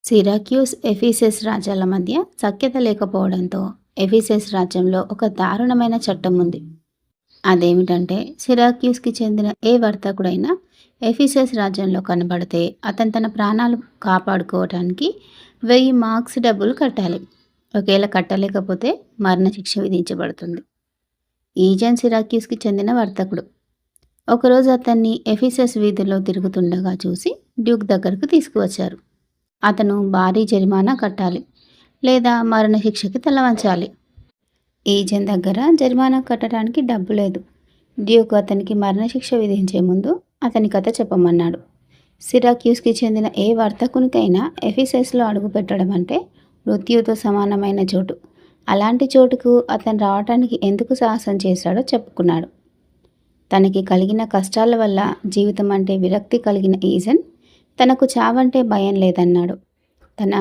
సిరాక్యూస్, ఎఫీసెస్ రాజ్యాల మధ్య సఖ్యత లేకపోవడంతో ఎఫీసెస్ రాజ్యంలో ఒక దారుణమైన చట్టం ఉంది. అదేమిటంటే సిరాక్యూస్కి చెందిన ఏ వర్తకుడైనా ఎఫీసెస్ రాజ్యంలో కనబడితే అతను తన ప్రాణాలు కాపాడుకోవటానికి 1000 మార్క్స్ డబ్బులు కట్టాలి. ఒకవేళ కట్టలేకపోతే మరణశిక్ష విధించబడుతుంది. ఈజన్ సిరాక్యూస్కి చెందిన వర్తకుడు. ఒకరోజు అతన్ని ఎఫీసెస్ వీధుల్లో తిరుగుతుండగా చూసి డ్యూక్ దగ్గరకు తీసుకువచ్చారు. అతను భారీ జరిమానా కట్టాలి లేదా మరణశిక్షకి తలవంచాలి. ఈజన్ దగ్గర జరిమానా కట్టడానికి డబ్బు లేదు. డ్యూక్ అతనికి మరణశిక్ష విధించే ముందు అతని కథ చెప్పమన్నాడు. సిరాక్యూస్కి చెందిన ఏ వర్తకునికైనా ఎఫీసెస్లో అడుగు పెట్టడం అంటే మృత్యుతో సమానమైన చోటు. అలాంటి చోటుకు అతను రావడానికి ఎందుకు సాహసం చేశాడో చెప్పుకున్నాడు. తనకి కలిగిన కష్టాల వల్ల జీవితం అంటే విరక్తి కలిగిన ఈజన్ తనకు చావంటే భయం లేదన్నాడు. తన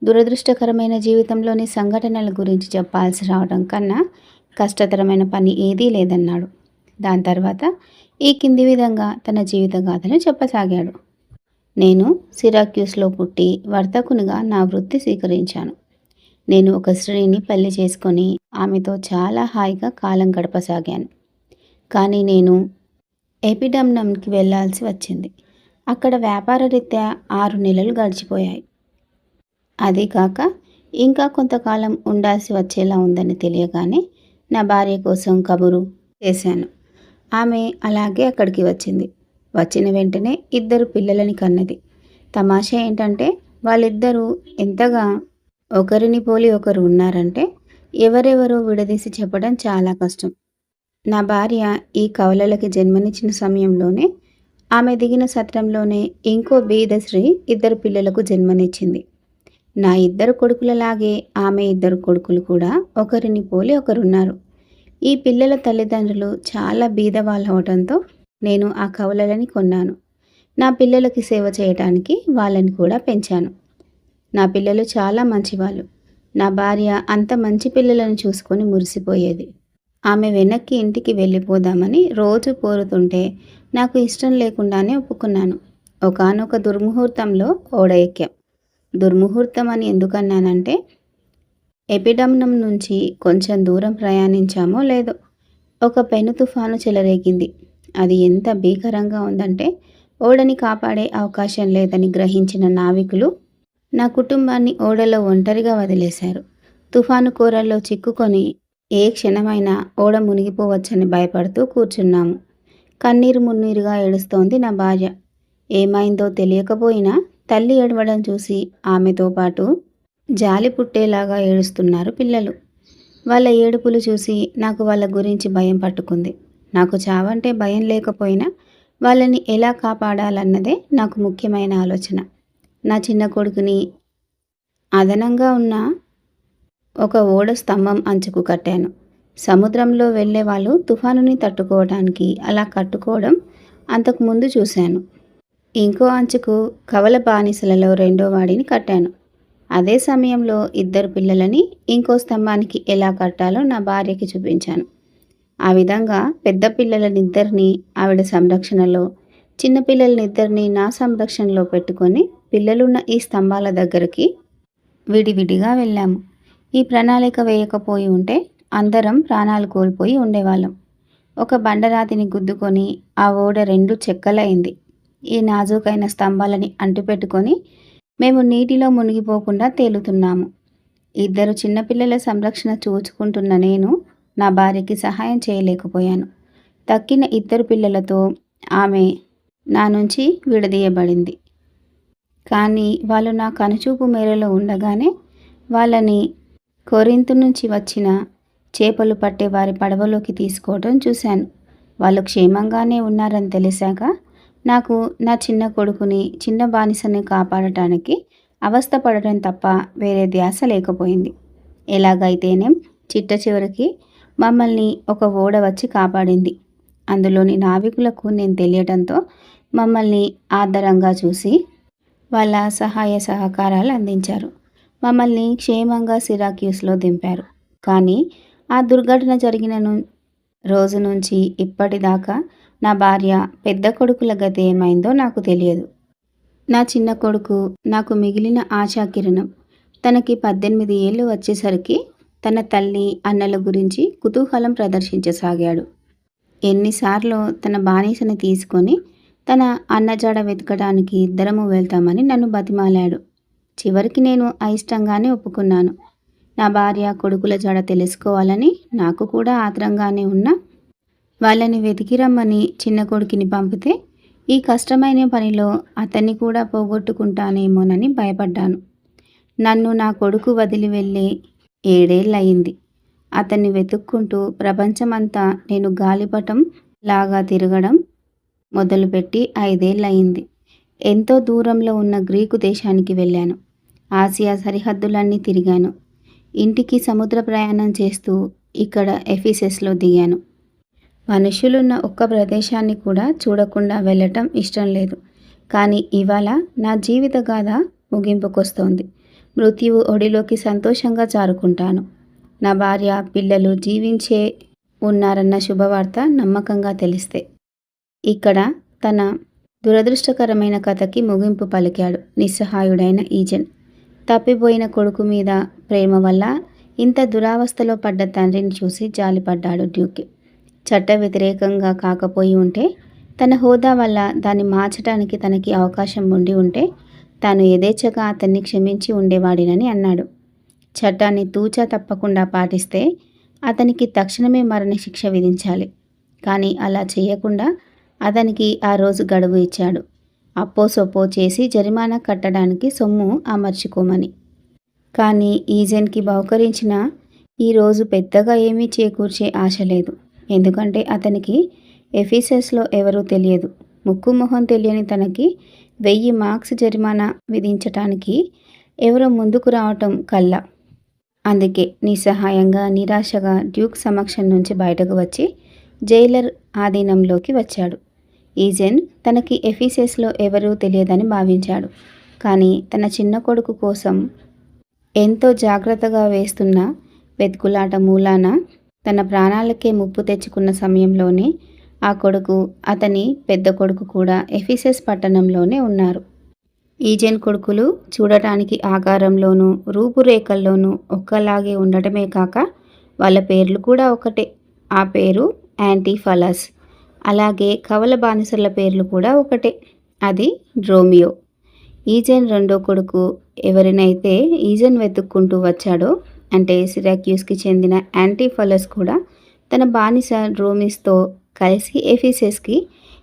దురదృష్టకరమైన జీవితంలోని సంఘటనల గురించి చెప్పాల్సి రావడం కన్నా కష్టతరమైన పని ఏదీ లేదన్నాడు. దాని తర్వాత ఈ కింది విధంగా తన జీవిత గాథను చెప్పసాగాడు. నేను సిరాక్యూస్లో పుట్టి వర్తకునిగా నా వృత్తి స్వీకరించాను. నేను ఒక స్త్రీని పెళ్లి చేసుకొని ఆమెతో చాలా హాయిగా కాలం గడపసాగాను. కానీ నేను ఎపిడమ్నంకి వెళ్ళాల్సి వచ్చింది. అక్కడ వ్యాపార రీత్యా 6 నెలలు గడిచిపోయాయి. అదీ కాక ఇంకా కొంతకాలం ఉండాల్సి వచ్చేలా ఉందని తెలియగానే నా భార్య కోసం కబురు చేశాను. ఆమె అలాగే అక్కడికి వచ్చింది. వచ్చిన వెంటనే 2 పిల్లలని కన్నది. తమాషా ఏంటంటే వాళ్ళిద్దరూ ఎంతగా ఒకరిని పోలి ఒకరు ఉన్నారంటే ఎవరెవరో విడదీసి చెప్పడం చాలా కష్టం. నా భార్య ఈ కవలలకి జన్మనిచ్చిన సమయంలోనే ఆమె దిగిన సత్రంలోనే ఇంకో బీద స్త్రీ 2 పిల్లలకు జన్మనిచ్చింది. నా 2 కొడుకులలాగే ఆమె 2 కొడుకులు కూడా ఒకరిని పోలి ఒకరున్నారు. ఈ పిల్లల తల్లిదండ్రులు చాలా బీదవాళ్ళు అవడంతో నేను ఆ కవలలని కొన్నాను. నా పిల్లలకి సేవ చేయటానికి వాళ్ళని కూడా పెంచాను. నా పిల్లలు చాలా మంచివాళ్ళు. నా భార్య అంత మంచి పిల్లలను చూసుకొని మురిసిపోయేది. ఆమె వెనక్కి ఇంటికి వెళ్ళిపోదామని రోజు కోరుతుంటే నాకు ఇష్టం లేకుండానే ఒప్పుకున్నాను. ఒకానొక దుర్ముహూర్తంలో ఓడ ఎక్కాం. దుర్ముహూర్తం అని ఎందుకన్నానంటే ఎపిడమ్నం నుంచి కొంచెం దూరం ప్రయాణించామో లేదో ఒక పెను తుఫాను చెలరేగింది. అది ఎంత భీకరంగా ఉందంటే ఓడని కాపాడే అవకాశం లేదని గ్రహించిన నావికులు నా కుటుంబాన్ని ఓడలో ఒంటరిగా వదిలేశారు. తుఫాను కోరల్లో చిక్కుకొని ఏ క్షణమైనా ఓడ మునిగిపోవచ్చని భయపడుతూ కూర్చున్నాము. కన్నీరు మున్నీరుగా ఏడుస్తోంది నా భార్య. ఏమైందో తెలియకపోయినా తల్లి ఏడవడం చూసి ఆమెతో పాటు జాలి పుట్టేలాగా ఏడుస్తున్నారు పిల్లలు. వాళ్ళ ఏడుపులు చూసి నాకు వాళ్ళ గురించి భయం పట్టుకుంది. నాకు చావంటే భయం లేకపోయినా వాళ్ళని ఎలా కాపాడాలన్నదే నాకు ముఖ్యమైన ఆలోచన. నా చిన్న కొడుకుని అదనంగా ఉన్న ఒక ఓడ స్తంభం అంచుకు కట్టాను. సముద్రంలో వెళ్ళే వాళ్ళు తుఫానుని తట్టుకోవడానికి అలా కట్టుకోవడం అంతకుముందు చూశాను. ఇంకో అంచుకు కవల బానిసలలో 2వ వాడిని కట్టాను. అదే సమయంలో 2 పిల్లలని ఇంకో స్తంభానికి ఎలా కట్టాలో నా భార్యకి చూపించాను. ఆ విధంగా పెద్ద పిల్లలనిద్దరినీ ఆవిడ సంరక్షణలో, చిన్న పిల్లలనిద్దరినీ నా సంరక్షణలో పెట్టుకొని పిల్లలున్న ఈ స్తంభాల దగ్గరికి విడివిడిగా వెళ్ళాము. ఈ ప్రణాళిక వేయకపోయి ఉంటే అందరం ప్రాణాలు కోల్పోయి ఉండేవాళ్ళం. ఒక బండరాతిని గుద్దుకొని ఆ ఓడ 2 చెక్కలైంది. ఈ నాజూకైన స్తంభాలని అంటుపెట్టుకొని మేము నీటిలో మునిగిపోకుండా తేలుతున్నాము. 2 చిన్నపిల్లల సంరక్షణ చూచుకుంటున్న నేను నా భార్యకి సహాయం చేయలేకపోయాను. తక్కిన 2 పిల్లలతో ఆమె నా నుంచి విడదీయబడింది. కానీ వాళ్ళు నా కనుచూపు మేరలో ఉండగానే వాళ్ళని కొరింథు నుంచి వచ్చిన చేపలు పట్టే వారి పడవలోకి తీసుకోవడం చూశాను. వాళ్ళు క్షేమంగానే ఉన్నారని తెలిసాక నాకు నా చిన్న కొడుకుని, చిన్న బానిసని కాపాడటానికి అవస్థపడటం తప్ప వేరే ధ్యాస లేకపోయింది. ఎలాగైతేనేం చిట్ట చివరికి మమ్మల్ని ఒక ఓడ వచ్చి కాపాడింది. అందులోని నావికులకు నేను తెలియటంతో మమ్మల్ని ఆదరంగా చూసి వాళ్ళ సహాయ సహకారాలు అందించారు. మమ్మల్ని క్షేమంగా సిరాక్యూస్లో దింపారు. కానీ ఆ దుర్ఘటన జరిగిన రోజు నుంచి ఇప్పటిదాకా నా భార్య, పెద్ద కొడుకుల గతి ఏమైందో నాకు తెలియదు. నా చిన్న కొడుకు నాకు మిగిలిన ఆశాకిరణం. తనకి 18 ఏళ్ళు వచ్చేసరికి తన తల్లి, అన్నల గురించి కుతూహలం ప్రదర్శించసాగాడు. ఎన్నిసార్లో తన బానిసని తీసుకొని తన అన్నజాడ వెతకడానికి ఇద్దరము వెళ్తామని నన్ను బతిమాలాడు. చివరికి నేను అయిష్టంగానే ఒప్పుకున్నాను. నా భార్య, కొడుకుల జాడ తెలుసుకోవాలని నాకు కూడా ఆత్రంగానే ఉన్నా వాళ్ళని వెతికి రమ్మని చిన్న కొడుకుని పంపితే ఈ కష్టమైన పనిలో అతన్ని కూడా పోగొట్టుకుంటానేమోనని భయపడ్డాను. నన్ను నా కొడుకు వదిలి వెళ్ళి 7 ఏళ్ళయింది. అతన్ని వెతుక్కుంటూ ప్రపంచమంతా నేను గాలిపటం లాగా తిరగడం మొదలుపెట్టి 5 ఏళ్ళయింది. ఎంతో దూరంలో ఉన్న గ్రీకు దేశానికి వెళ్ళాను. ఆసియా సరిహద్దులన్నీ తిరిగాను. ఇంటికి సముద్ర ప్రయాణం చేస్తూ ఇక్కడ ఎఫీసెస్లో దిగాను. మనుషులున్న ఒక్క ప్రదేశాన్ని కూడా చూడకుండా వెళ్ళటం ఇష్టం లేదు. కానీ ఇవాళ నా జీవిత గాథ ముగింపుకొస్తోంది. మృత్యువు ఒడిలోకి సంతోషంగా జారుకుంటాను. నా భార్య, పిల్లలు జీవించే ఉన్నారన్న శుభవార్త నమ్మకంగా తెలిస్తే. ఇక్కడ తన దురదృష్టకరమైన కథకి ముగింపు పలికాడు నిస్సహాయుడైన ఈజెన్. తప్పిపోయిన కొడుకు మీద ప్రేమ వల్ల ఇంత దురావస్థలో పడ్డ తండ్రిని చూసి జాలిపడ్డాడు డ్యూక్. చట్ట వ్యతిరేకంగా కాకపోయి ఉంటే, తన హోదా వల్ల దాన్ని మార్చడానికి తనకి అవకాశం ఉండి ఉంటే తాను యథేచ్ఛగా అతన్ని క్షమించి ఉండేవాడినని అన్నాడు. చట్టాన్ని తూచా తప్పకుండా పాటిస్తే అతనికి తక్షణమే మరణశిక్ష విధించాలి. కానీ అలా చేయకుండా అతనికి ఆ రోజు గడువు ఇచ్చాడు. అప్పో సొప్పో చేసి జరిమానా కట్టడానికి సొమ్ము అమర్చుకోమని. కానీ ఈజెన్కి బహుకరించిన ఈరోజు పెద్దగా ఏమీ చేకూర్చే ఆశ లేదు. ఎందుకంటే అతనికి ఎఫీసెస్లో ఎవరూ తెలియదు. ముక్కు మొహం తెలియని తనకి 1000 మార్క్స్ జరిమానా విధించటానికి ఎవరో ముందుకు రావటం కల్లా. అందుకే నిస్సహాయంగా, నిరాశగా డ్యూక్ సమక్షం నుంచి బయటకు వచ్చి జైలర్ ఆధీనంలోకి వచ్చాడు. ఈజెన్ తనకి ఎఫీసెస్లో ఎవరూ తెలియదని భావించాడు. కానీ తన చిన్న కొడుకు కోసం ఎంతో జాగ్రత్తగా వేస్తున్న వెతుకులాట మూలాన తన ప్రాణాలకే ముప్పు తెచ్చుకున్న సమయంలోనే ఆ కొడుకు, అతని పెద్ద కొడుకు కూడా ఎఫీసెస్ పట్టణంలోనే ఉన్నారు. ఈజెన్ కొడుకులు చూడటానికి ఆకారంలోనూ రూపురేఖల్లోనూ ఒక్కలాగే ఉండటమే కాక వాళ్ళ పేర్లు కూడా ఒకటే. ఆ పేరు యాంటీఫలస్. అలాగే కవల బానిసల పేర్లు కూడా ఒకటే. అది డ్రోమియో. ఈజెన్ రెండో కొడుకు ఎవరినైతే ఈజెన్ వెతుక్కుంటూ వచ్చాడో, అంటే సిరాక్యూస్కి చెందిన యాంటీఫలస్ కూడా తన బానిస డ్రోమిస్తో కలిసి ఎఫీసెస్కి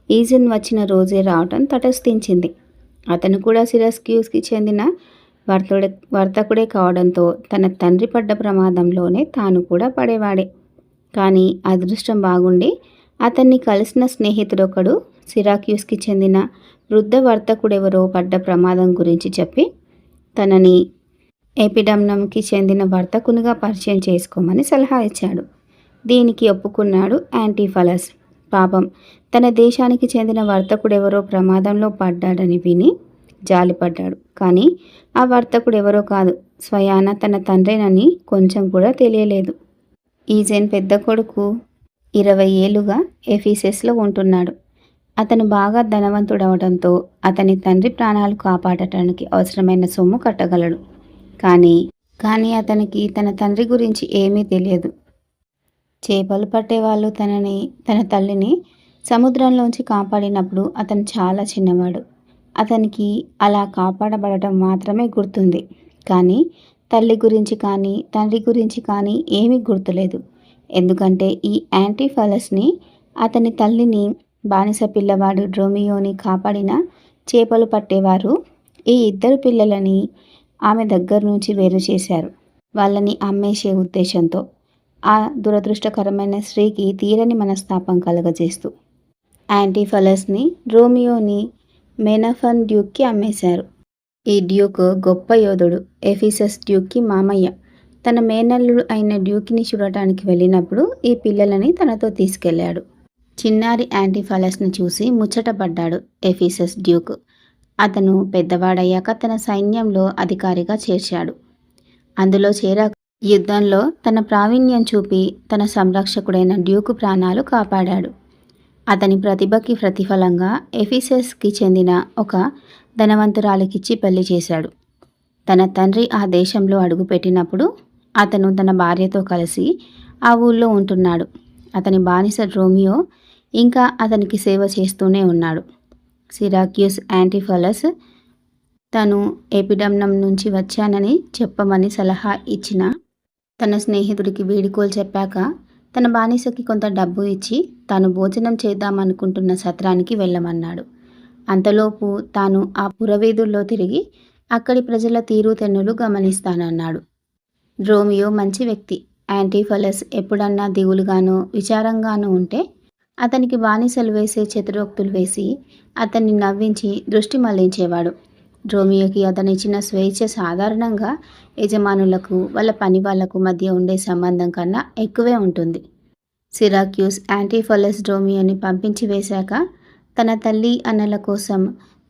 ఈజెన్ వచ్చిన రోజే రావటం తటస్థించింది. అతను కూడా సిరాక్యూస్కి చెందిన వర్తకుడే కావడంతో తన తండ్రి పడ్డ ప్రమాదంలోనే తాను కూడా పడేవాడే. కానీ అదృష్టం బాగుండి అతన్ని కలిసిన స్నేహితుడొకడు సిరాక్యూస్కి చెందిన వృద్ధ వర్తకుడెవరో పడ్డ ప్రమాదం గురించి చెప్పి తనని ఎపిడమ్నంకి చెందిన వర్తకునిగా పరిచయం చేసుకోమని సలహా ఇచ్చాడు. దీనికి ఒప్పుకున్నాడు యాంటీఫలస్. పాపం, తన దేశానికి చెందిన వర్తకుడెవరో ప్రమాదంలో పడ్డాడని విని జాలిపడ్డాడు. కానీ ఆ వర్తకుడెవరో కాదు, స్వయాన తన తండ్రేనని కొంచెం కూడా తెలియలేదు. ఈజెన్ పెద్ద కొడుకు 20 ఏళ్లుగా ఎఫీసెస్లో ఉంటున్నాడు. అతను బాగా ధనవంతుడవడంతో అతని తండ్రి ప్రాణాలు కాపాడటానికి అవసరమైన సొమ్ము కట్టగలడు. కానీ అతనికి తన తండ్రి గురించి ఏమీ తెలియదు. చేపలు పట్టేవాళ్ళు తన తల్లిని సముద్రంలోంచి కాపాడినప్పుడు అతను చాలా చిన్నవాడు. అతనికి అలా కాపాడబడటం మాత్రమే గుర్తుంది. కానీ తల్లి గురించి కానీ తండ్రి గురించి కానీ ఏమీ గుర్తులేదు. ఎందుకంటే ఈ యాంటీఫలస్ని, అతని తల్లిని, బానిస పిల్లవాడు డ్రోమియోని కాపాడిన చేపలు పట్టేవారు ఈ ఇద్దరు పిల్లలని ఆమె దగ్గర నుంచి వేరు చేశారు. వాళ్ళని అమ్మేసే ఉద్దేశంతో ఆ దురదృష్టకరమైన స్త్రీకి తీరని మనస్తాపం కలగజేస్తూ యాంటీఫలస్ని, డ్రోమియోని మెనఫన్ డ్యూక్కి అమ్మేశారు. ఈ డ్యూక్ గొప్ప యోధుడు. ఎఫీసస్ డ్యూక్కి మామయ్య. తన మేనల్లుడు అయిన డ్యూక్ని చూడటానికి వెళ్ళినప్పుడు ఈ పిల్లలని తనతో తీసుకెళ్లాడు. చిన్నారి యాంటీఫలస్ని చూసి ముచ్చటపడ్డాడు ఎఫీసస్ డ్యూక్. అతను పెద్దవాడయ్యాక తన సైన్యంలో అధికారిగా చేర్చాడు. అందులో యుద్ధంలో తన ప్రావీణ్యం చూపి తన సంరక్షకుడైన డ్యూక్ ప్రాణాలు కాపాడాడు. అతని ప్రతిభకి ప్రతిఫలంగా ఎఫీసస్కి చెందిన ఒక ధనవంతురాలికిచ్చి పెళ్లి చేశాడు. తన తండ్రి ఆ దేశంలో అడుగుపెట్టినప్పుడు అతను తన భార్యతో కలిసి ఆ ఊళ్ళో ఉంటున్నాడు. అతని బానిస రోమియో ఇంకా అతనికి సేవ చేస్తూనే ఉన్నాడు. సిరాక్యూస్ యాంటిఫలస్ తను ఎపిడమ్నం నుంచి వచ్చానని చెప్పమని సలహా ఇచ్చిన తన స్నేహితుడికి వీడుకోలు చెప్పాక తన బానిసకి కొంత డబ్బు ఇచ్చి తాను భోజనం చేద్దామనుకుంటున్న సత్రానికి వెళ్ళమన్నాడు. అంతలోపు తాను ఆ పురవీధుల్లో తిరిగి అక్కడి ప్రజల తీరుతెన్నులు గమనిస్తానన్నాడు. రోమియో మంచి వ్యక్తి. యాంటిఫలస్ ఎప్పుడన్నా దిగులుగానో విచారంగానో ఉంటే అతనికి బానిసలు వేసే చతురోక్తులు వేసి అతన్ని నవ్వించి దృష్టి మళ్లించేవాడు. రోమియోకి అతనిచ్చిన స్వేచ్ఛ సాధారణంగా యజమానులకు వాళ్ళ పని వాళ్లకు మధ్య ఉండే సంబంధం కన్నా ఎక్కువే ఉంటుంది. సిరాక్యూస్ యాంటిఫలస్ రోమియోని పంపించి వేశాక తన తల్లి అన్నల కోసం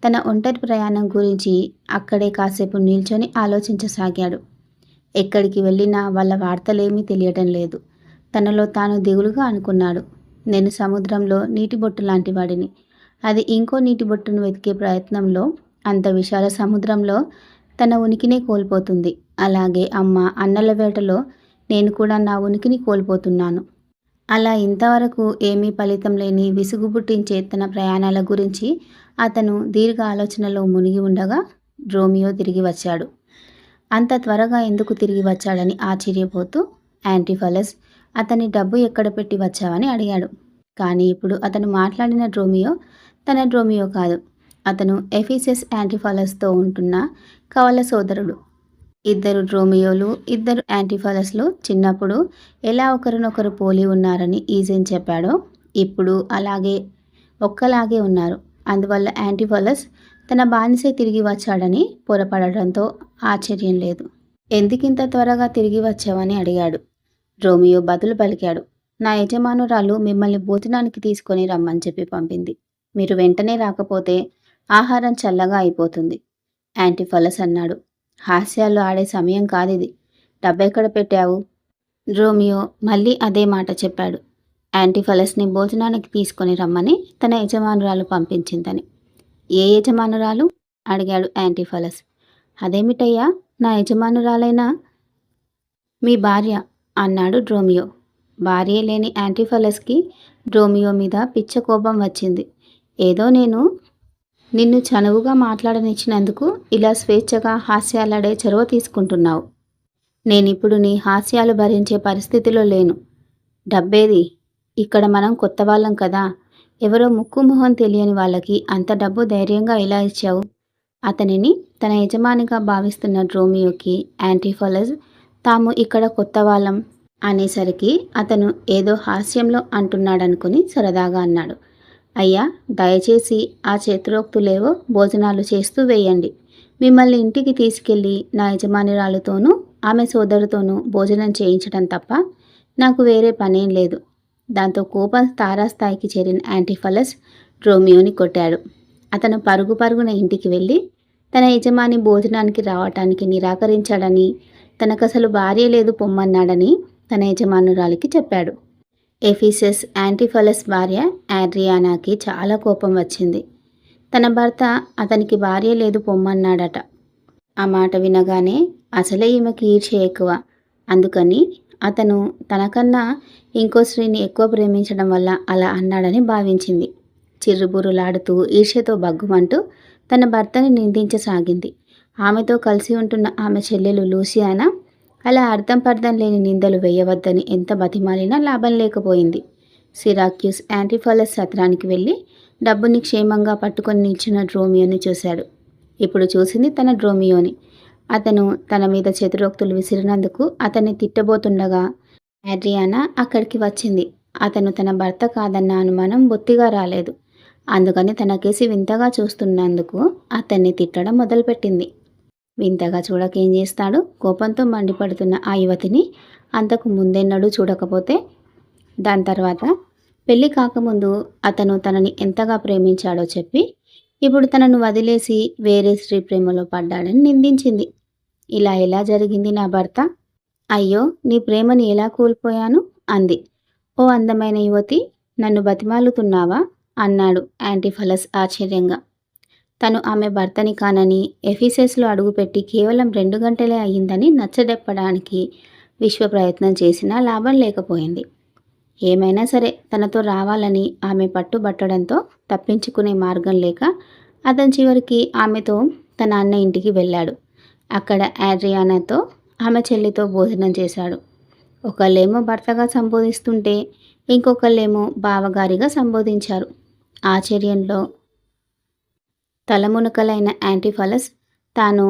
తన ఒంటరి ప్రయాణం గురించి అక్కడే కాసేపు నిల్చొని ఆలోచించసాగాడు. ఎక్కడికి వెళ్ళినా వాళ్ళ వార్తలేమీ తెలియటం లేదు. తనలో తాను దిగులుగా అనుకున్నాడు. నేను సముద్రంలో నీటి బొట్టు లాంటి వాడిని. అది ఇంకో నీటి బొట్టును వెతికే ప్రయత్నంలో అంత విశాల సముద్రంలో తన ఉనికినే కోల్పోతుంది. అలాగే అమ్మ అన్నల వేటలో నేను కూడా నా ఉనికిని కోల్పోతున్నాను. అలా ఇంతవరకు ఏమీ ఫలితం లేని విసుగు పుట్టించే తన ప్రయాణాల గురించి అతను దీర్ఘ ఆలోచనలో మునిగి ఉండగా రోమియో తిరిగి వచ్చాడు. అంత త్వరగా ఎందుకు తిరిగి వచ్చాడని ఆశ్చర్యపోతూ యాంటిఫలస్ అతని డబ్బు ఎక్కడ పెట్టి వచ్చావని అడిగాడు. కానీ ఇప్పుడు అతను మాట్లాడిన రోమియో తన రోమియో కాదు. అతను ఎఫీసెస్ యాంటిఫలస్తో ఉంటున్న కవల సోదరుడు. ఇద్దరు రోమియోలు, ఇద్దరు యాంటిఫలస్లు చిన్నప్పుడు ఎలా ఒకరినొకరు పోలి ఉన్నారని ఈజెన్ చెప్పాడో ఇప్పుడు అలాగే ఒక్కలాగే ఉన్నారు. అందువల్ల యాంటిఫలస్ తన బానిసే తిరిగి వచ్చాడని పొరపడటంతో ఆశ్చర్యం లేదు. ఎందుకింత త్వరగా తిరిగి వచ్చావని అడిగాడు. రోమియో బదులు పలికాడు. నా యజమానురాలు మిమ్మల్ని భోజనానికి తీసుకొని రమ్మని చెప్పి పంపింది. మీరు వెంటనే రాకపోతే ఆహారం చల్లగా అయిపోతుంది. యాంటిఫలస్ అన్నాడు. హాస్యాలు ఆడే సమయం కాదిది. డబ్బెక్కడ పెట్టావు? రోమియో మళ్ళీ అదే మాట చెప్పాడు. యాంటిఫలస్ని భోజనానికి తీసుకొని రమ్మని తన యజమానురాలు పంపించిందని. ఏ యజమానురాలు? అడిగాడు యాంటిఫలస్. అదేమిటయ్యా, నా యజమానురాలైనా మీ భార్య అన్నాడు రోమియో. భార్య లేని యాంటిఫలస్కి రోమియో మీద పిచ్చ కోపం వచ్చింది. ఏదో నేను నిన్ను చనువుగా మాట్లాడనిచ్చినందుకు ఇలా స్వేచ్ఛగా హాస్యాలాడే చొరవ తీసుకుంటున్నావు. నేనిప్పుడు నీ హాస్యాలు భరించే పరిస్థితిలో లేను. డబ్బేది? ఇక్కడ మనం కొత్త వాళ్ళం కదా. ఎవరో ముక్కు మొహం తెలియని వాళ్ళకి అంత డబ్బు ధైర్యంగా ఎలా ఇచ్చావు? అతనిని తన యజమానిగా భావిస్తున్న రోమియోకి యాంటిఫలస్ తాము ఇక్కడ కొత్త వాళ్ళం అనేసరికి అతను ఏదో హాస్యంలో అంటున్నాడనుకుని సరదాగా అన్నాడు. అయ్యా, దయచేసి ఆ చేతురోక్తులేవో భోజనాలు చేస్తూ వేయండి. మిమ్మల్ని ఇంటికి తీసుకెళ్ళి నా యజమానురాలుతోనూ ఆమె సోదరుతోనూ భోజనం చేయించడం తప్ప నాకు వేరే పనేం లేదు. దాంతో కోపం తారాస్థాయికి చేరిన యాంటిఫలస్ రోమియోని కొట్టాడు. అతను పరుగు పరుగున ఇంటికి వెళ్ళి తన యజమాని భోజనానికి రావటానికి నిరాకరించాడని, తనకసలు భార్య లేదు పొమ్మన్నాడని తన యజమానురాలికి చెప్పాడు. ఎఫీసెస్ యాంటిఫలస్ భార్య ఆడ్రియానాకి చాలా కోపం వచ్చింది. తన భర్త అతనికి భార్య లేదు పొమ్మన్నాడట. ఆ మాట వినగానే అసలే ఈమెకి ఈర్ష్య ఎక్కువ. అందుకని అతను తనకన్నా ఇంకో స్త్రీని ఎక్కువ ప్రేమించడం వల్ల అలా అన్నాడని భావించింది. చిర్రుబుర్రులాడుతూ ఈర్ష్యతో బగ్గుమంటూ తన భర్తని నిందించసాగింది. ఆమెతో కలిసి ఉంటున్న ఆమె చెల్లెలు లూసియానా అలా అర్థం పర్థం లేని నిందలు వేయవద్దని ఎంత బతిమాలినా లాభం లేకపోయింది. సిరాక్యూస్ యాంటిఫలస్ సత్రానికి వెళ్ళి డబ్బుని క్షేమంగా పట్టుకొని నిల్చున్న రోమియోని చూశాడు. ఇప్పుడు చూసింది తన రోమియోని. అతను తన మీద చతురోక్తులు విసిరినందుకు అతన్ని తిట్టబోతుండగా ఆడ్రియానా అక్కడికి వచ్చింది. అతను తన భర్త కాదన్న అనుమానం బొత్తిగా రాలేదు. అందుకని తనకేసి వింతగా చూస్తున్నందుకు అతన్ని తిట్టడం మొదలుపెట్టింది. వింతగా చూడకేం చేస్తాడు? కోపంతో మండిపడుతున్న ఆ యువతిని అంతకు ముందెన్నడూ చూడకపోతే? దాని తర్వాత పెళ్ళి కాకముందు అతను తనని ఎంతగా ప్రేమించాడో చెప్పి ఇప్పుడు తనను వదిలేసి వేరే స్త్రీ ప్రేమలో పడ్డాడని నిందించింది. ఇలా ఎలా జరిగింది నా భర్త? అయ్యో, నీ ప్రేమని ఎలా కోల్పోయాను అంది. ఓ అందమైన యువతి, నన్ను బతిమాలుతున్నావా అన్నాడు యాంటిఫలస్ ఆశ్చర్యంగా. తను ఆమె భర్తని కానని ఎఫీసెస్లో అడుగుపెట్టి కేవలం 2 గంటలే అయ్యిందని నచ్చజెప్పడానికి విశ్వ ప్రయత్నం చేసినా లాభం లేకపోయింది. ఏమైనా సరే తనతో రావాలని ఆమె పట్టుబట్టడంతో తప్పించుకునే మార్గం లేక అతను చివరికి ఆమెతో తన అన్న ఇంటికి వెళ్ళాడు. అక్కడ ఆడ్రియానాతో ఆమె చెల్లితో భోజనం చేశాడు. ఒకళ్ళేమో భర్తగా సంబోధిస్తుంటే ఇంకొకళ్ళేమో బావగారిగా సంబోధించారు. ఆశ్చర్యంలో తలమునకలైన యాంటిఫలస్ తాను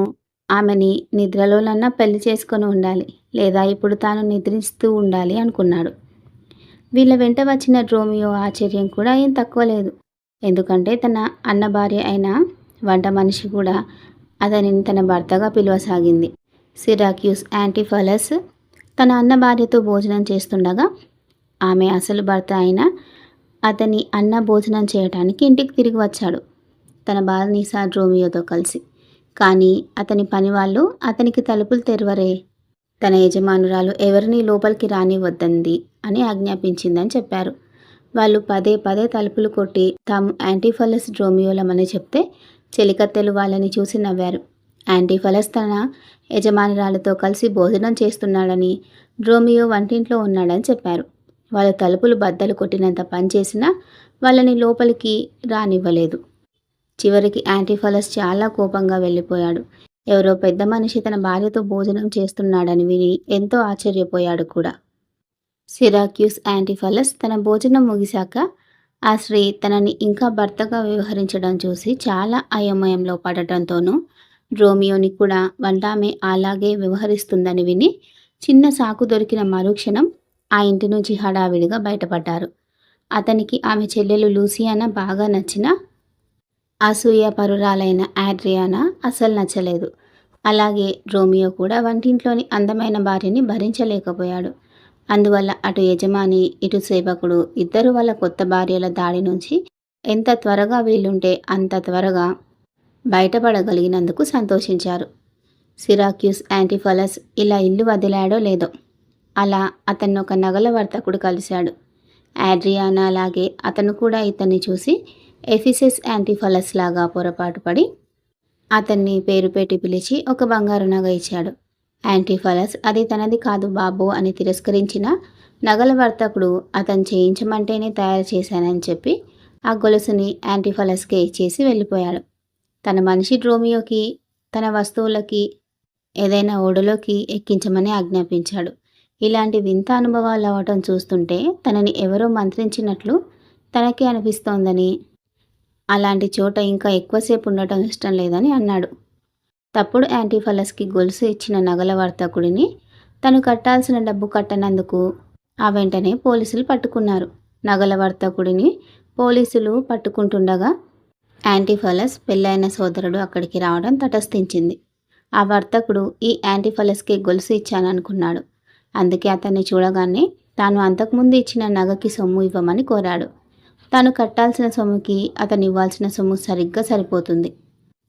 ఆమెని నిద్రలోనన్నా పెళ్లి చేసుకొని ఉండాలి, లేదా ఇప్పుడు తాను నిద్రిస్తూ ఉండాలి అనుకున్నాడు. వీళ్ళ వెంట వచ్చిన డ్రోమియో ఆశ్చర్యం కూడా ఏం తక్కువ లేదు. ఎందుకంటే తన అన్న భార్య అయిన వంట మనిషి కూడా అతనిని తన భర్తగా పిలవసాగింది. సిరాక్యూస్ యాంటిఫలస్ తన అన్న భార్యతో భోజనం చేస్తుండగా ఆమె అసలు భర్త అయిన అతని అన్న భోజనం చేయటానికి ఇంటికి తిరిగి వచ్చాడు తన బానిస డ్రోమియోతో కలిసి. కానీ అతని పనివాళ్ళు అతనికి తలుపులు తెరవరే. తన యజమానురాలు ఎవరినీ లోపలికి రానివద్దంది అని ఆజ్ఞాపించిందని చెప్పారు. వాళ్ళు పదే పదే తలుపులు కొట్టి తాము యాంటిఫలస్ డ్రోమియోలమని చెప్తే చెలికత్తెలు వాళ్ళని చూసి నవ్వారు. యాంటిఫలస్ తన యజమానురాలతో కలిసి భోజనం చేస్తున్నాడని, డ్రోమియో వంటింట్లో ఉన్నాడని చెప్పారు. వాళ్ళు తలుపులు బద్దలు కొట్టినంత పనిచేసినా వాళ్ళని లోపలికి రానివ్వలేదు. చివరికి యాంటిఫలస్ చాలా కోపంగా వెళ్ళిపోయాడు. ఎవరో పెద్ద మనిషి తన భార్యతో భోజనం చేస్తున్నాడని విని ఎంతో ఆశ్చర్యపోయాడు కూడా. సిరాక్యూస్ యాంటిఫలస్ తన భోజనం ముగిశాక ఆ స్త్రీ తనని ఇంకా భర్తగా వ్యవహరించడం చూసి చాలా అయోమయంలో పడటంతోనూ డ్రోమియోని కూడా వంటామె అలాగే వ్యవహరిస్తుందని విని చిన్న సాకు దొరికిన మరుక్షణం ఆ ఇంటి నుంచి హడావిడిగా బయటపడ్డారు. అతనికి ఆమె చెల్లెలు లూసియానా బాగా నచ్చినా అసూయపరురాలైన ఆడ్రియానా అసలు నచ్చలేదు. అలాగే రోమియో కూడా వంటింట్లోని అందమైన భార్యని భరించలేకపోయాడు. అందువల్ల అటు యజమాని ఇటు సేవకుడు ఇద్దరు వాళ్ళ కొత్త భార్యల దాడి నుంచి ఎంత త్వరగా వీలుంటే అంత త్వరగా బయటపడగలిగినందుకు సంతోషించారు. సిరాక్యూస్ యాంటిఫలస్ ఇలా ఇల్లు వదిలాడో లేదో అలా అతన్ని ఒక నగల వర్తకుడు కలిశాడు. ఆడ్రియానా అలాగే అతను కూడా ఇతన్ని చూసి ఎఫిసెస్ యాంటిఫలస్ లాగా పొరపాటు పడి అతన్ని పేరు పెట్టి పిలిచి ఒక బంగారు నగ ఇచ్చాడు. యాంటిఫలస్ అది తనది కాదు బాబు అని తిరస్కరించిన నగల వర్తకుడు అతను చేయించమంటేనే తయారు చేశానని చెప్పి ఆ గొలుసుని యాంటిఫలస్కే ఇచ్చేసి వెళ్ళిపోయాడు. తన మనిషి డ్రోమియోకి తన వస్తువులకి ఏదైనా ఓడలోకి ఎక్కించమని ఆజ్ఞాపించాడు. ఇలాంటి వింత అనుభవాలు అవ్వటం చూస్తుంటే తనని ఎవరో మంత్రించినట్లు తనకే అనిపిస్తోందని, అలాంటి చోట ఇంకా ఎక్కువసేపు ఉండటం ఇష్టం లేదని అన్నాడు. తప్పుడు యాంటిఫలస్కి గొలుసు ఇచ్చిన నగల వర్తకుడిని తను కట్టాల్సిన డబ్బు కట్టనందుకు ఆ వెంటనే పోలీసులు పట్టుకున్నారు. నగల వర్తకుడిని పోలీసులు పట్టుకుంటుండగా యాంటిఫలస్ పెళ్ళైన సోదరుడు అక్కడికి రావడం తటస్థించింది. ఆ వర్తకుడు ఈ యాంటిఫలస్కి గొలుసు ఇచ్చాననుకున్నాడు. అందుకే అతన్ని చూడగానే తాను అంతకుముందు ఇచ్చిన నగకి సొమ్ము ఇవ్వమని కోరాడు. తాను కట్టాల్సిన సొమ్ముకి అతను ఇవ్వాల్సిన సొమ్ము సరిగ్గా సరిపోతుంది.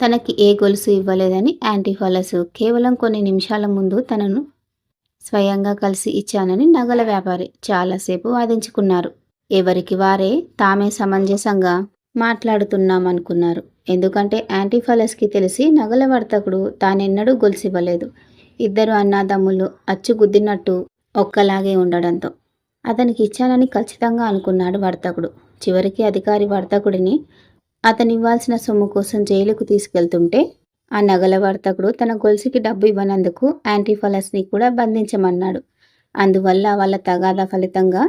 తనకి ఏ గొలుసు ఇవ్వలేదని యాంటిఫలస్ కేవలం కొన్ని నిమిషాల ముందు తనను స్వయంగా కలిసి ఇచ్చానని నగల వ్యాపారి చాలాసేపు వాదించుకున్నారు. ఎవరికి వారే తామే సమంజసంగా మాట్లాడుతున్నామనుకున్నారు. ఎందుకంటే యాంటిఫలస్కి తెలిసి నగల వర్తకుడు తానెన్నడూ గొలుసు ఇవ్వలేదు. ఇద్దరు అన్నాదమ్ములు అచ్చుగుద్దినట్టు ఒక్కలాగే ఉండడంతో అతనికి ఇచ్చానని ఖచ్చితంగా అనుకున్నాడు వర్తకుడు. చివరికి అధికారి వర్తకుడిని అతను ఇవ్వాల్సిన సొమ్ము కోసం జైలుకు తీసుకెళ్తుంటే ఆ నగల వర్తకుడు తన గొలుసుకి డబ్బు ఇవ్వనందుకు యాంటిఫలస్ని కూడా బంధించమన్నాడు. అందువల్ల వాళ్ళ తగాదా ఫలితంగా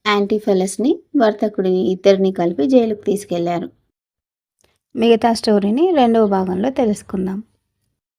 యాంటిఫలస్ని వర్తకుడిని ఇద్దరిని కలిపి జైలుకు తీసుకెళ్లారు. మిగతా స్టోరీని 2వ భాగంలో తెలుసుకుందాం.